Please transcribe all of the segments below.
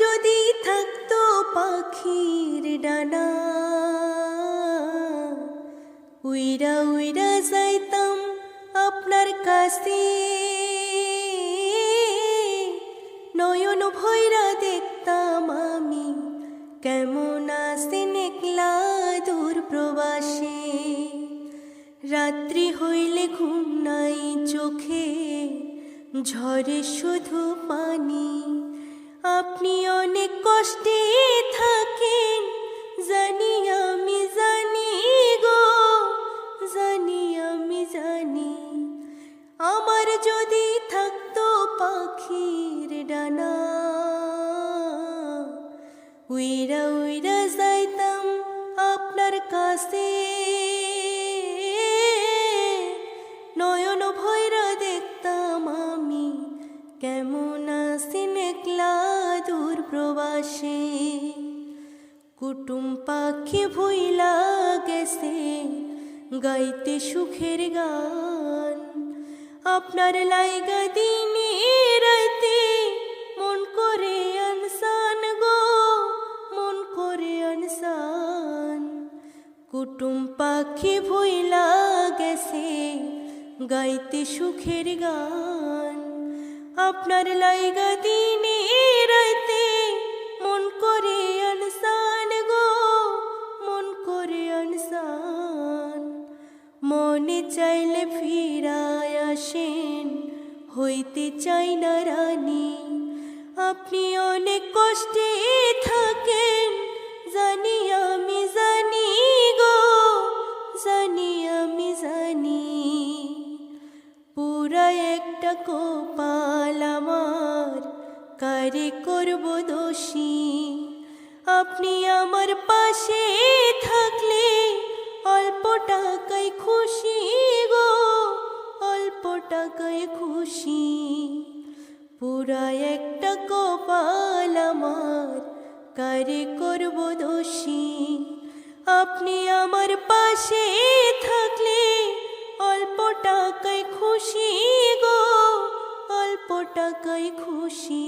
যদি থাকতো পাখির ডানা, উইরা উইরা যাইতাম আপনার কাছে, নয়ন ভৈরা দেখতাম আমি কেমন আছেন একলা দূর প্রবাসে। রাত্রি হইলে ঘুম নাই চোখে, ঝরে শুধু পানি। আপনি অনেক কষ্টে থাকেন জানি, আমি জানি গো, জানি আমি জানি। আমার যদি থাকতো পাখির ডানা, উইরা উইরা যাইতাম আপনার কাছে, নয়ন ভৈরা দেখতাম আমি কেমন আছেন একলা দূর প্রবাসে। কুটুম পাখি ভুইলা গেছে গাইতে সুখের গান, আপনার লাইগা দিনে রাইতে মন করে আনসান গো, মন করে আনসান। কুটুম পাখি ভুইলা গেছে গাইতে সুখের গান, আপনার লাইগা দিনে রাইতে মন করে আনসান গো, মন করে আনসান। মনে চাইলে ফিরায় আসেন, হইতে চাই না রানী। আপনি অনেক কষ্টে থাকেন জানি, আমি জানি গো, জানি আমি জানি। পুরা একটা কপাল আমার, কারে করব দোষী। আপনি আমার পাশে থাকলে অল্প টাকায় খুশি গো, অল্প টাকায় খুশি। পুরা একটা কপাল আমার, কারে করব দোষী। আপনি আমার পাশে থাকলে অল্প টাকায় খুশি গো, অল্প টাকায় খুশি।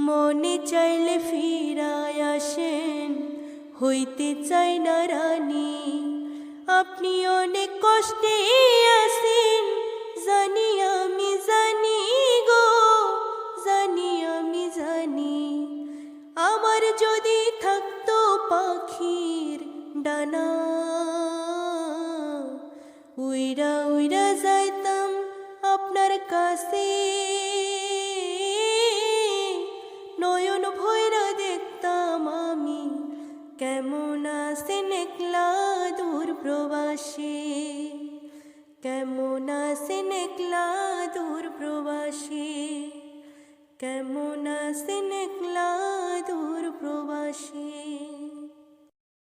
মনে চাইলে ফিরায় আসেন, হইতে চাই না রানী। আপনি অনেক কষ্টে আছেন জানি, আমি জানি গো, জানি আমি জানি। আমার যদি থাকতো পাখির ডানা, উইরা উইরা যাইতাম আপনার কাছে, নয়ন ভৈরা দেখতাম আমি কেমন আছেন একলা দূর প্রবাসে, কেমন আছেন একলা দূর প্রবাসে, কেমন আছেন একলা দূর প্রবাসে।